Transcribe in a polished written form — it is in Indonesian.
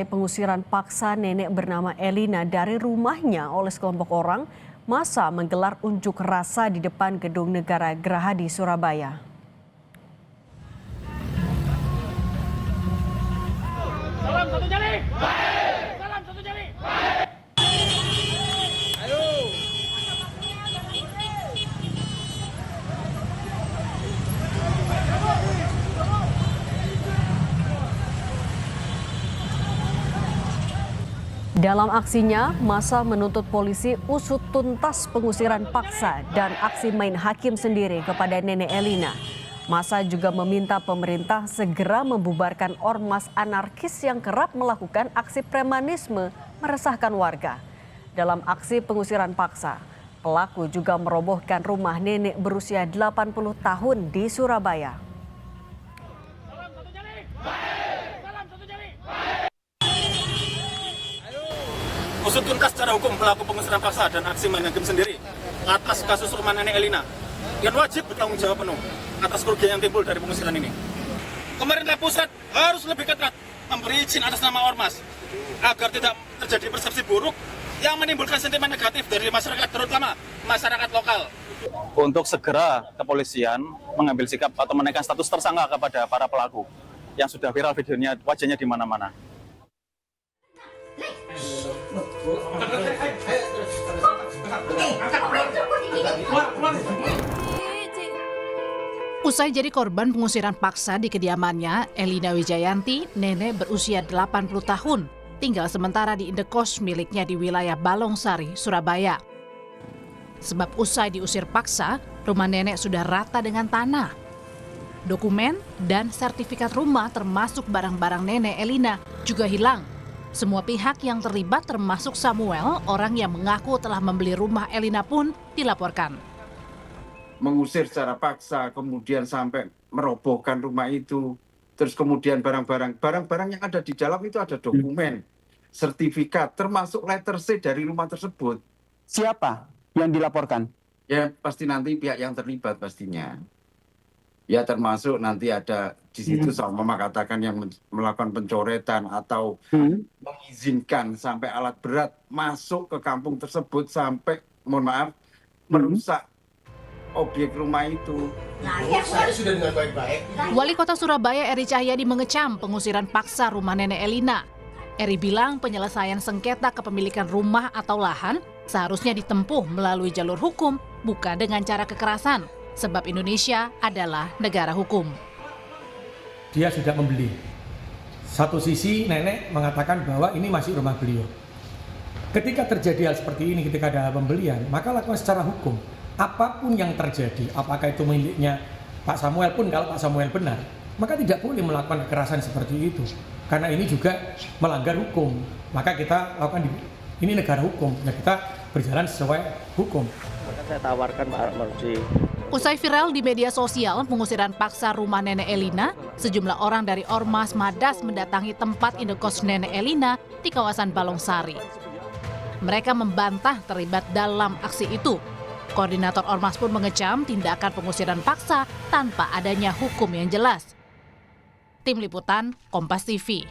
Pengusiran paksa nenek bernama Elina dari rumahnya oleh sekelompok orang, massa menggelar unjuk rasa di depan Gedung Negara Gerahadi, Surabaya. Salam satu jari. Salam satu jari. Ayo. Dalam aksinya, massa menuntut polisi usut tuntas pengusiran paksa dan aksi main hakim sendiri kepada nenek Elina. Massa juga meminta pemerintah segera membubarkan ormas anarkis yang kerap melakukan aksi premanisme meresahkan warga. Dalam aksi pengusiran paksa, pelaku juga merobohkan rumah nenek berusia 80 tahun di Surabaya. Usut tuntas secara hukum pelaku pengusiran paksa dan aksi main hakim sendiri atas kasus rumah nenek Elina yang wajib bertanggung jawab penuh atas kerugian yang timbul dari pengusiran ini. Pemerintah pusat harus lebih ketat memberi izin atas nama ormas agar tidak terjadi persepsi buruk yang menimbulkan sentimen negatif dari masyarakat, terutama masyarakat lokal. Untuk segera kepolisian mengambil sikap atau menaikkan status tersangka kepada para pelaku yang sudah viral videonya, wajahnya di mana-mana. Usai jadi korban pengusiran paksa di kediamannya, Elina Wijayanti, nenek berusia 80 tahun, tinggal sementara di indekos miliknya di wilayah Balongsari, Surabaya. Sebab usai diusir paksa, rumah nenek sudah rata dengan tanah. Dokumen dan sertifikat rumah termasuk barang-barang nenek Elina juga hilang. Semua pihak yang terlibat termasuk Samuel, orang yang mengaku telah membeli rumah Elina pun dilaporkan. Mengusir secara paksa, kemudian sampai merobohkan rumah itu, terus kemudian barang-barang yang ada di dalam itu ada dokumen, sertifikat, termasuk letter C dari rumah tersebut. Siapa yang dilaporkan? Ya pasti nanti pihak yang terlibat pastinya. Ya termasuk nanti ada di situ sama katakan yang melakukan pencoretan atau mengizinkan sampai alat berat masuk ke kampung tersebut sampai, mohon maaf, merusak objek rumah itu. Saya sudah dengan baik-baik. Wali Kota Surabaya Eri Cahyadi mengecam pengusiran paksa rumah nenek Elina. Eri bilang penyelesaian sengketa kepemilikan rumah atau lahan seharusnya ditempuh melalui jalur hukum, bukan dengan cara kekerasan, sebab Indonesia adalah negara hukum. Dia sudah membeli. Satu sisi nenek mengatakan bahwa ini masih rumah beliau. Ketika terjadi hal seperti ini, ketika ada pembelian, maka lakukan secara hukum. Apapun yang terjadi, apakah itu miliknya Pak Samuel pun, kalau Pak Samuel benar, maka tidak boleh melakukan kekerasan seperti itu. Karena ini juga melanggar hukum. Maka kita lakukan, ini negara hukum, ya kita berjalan sesuai hukum. Maka saya tawarkan Pak Marji. Usai viral di media sosial pengusiran paksa rumah nenek Elina, sejumlah orang dari Ormas Madas mendatangi tempat indekos nenek Elina di kawasan Balongsari. Mereka membantah terlibat dalam aksi itu. Koordinator Ormas pun mengecam tindakan pengusiran paksa tanpa adanya hukum yang jelas. Tim Liputan, Kompas TV.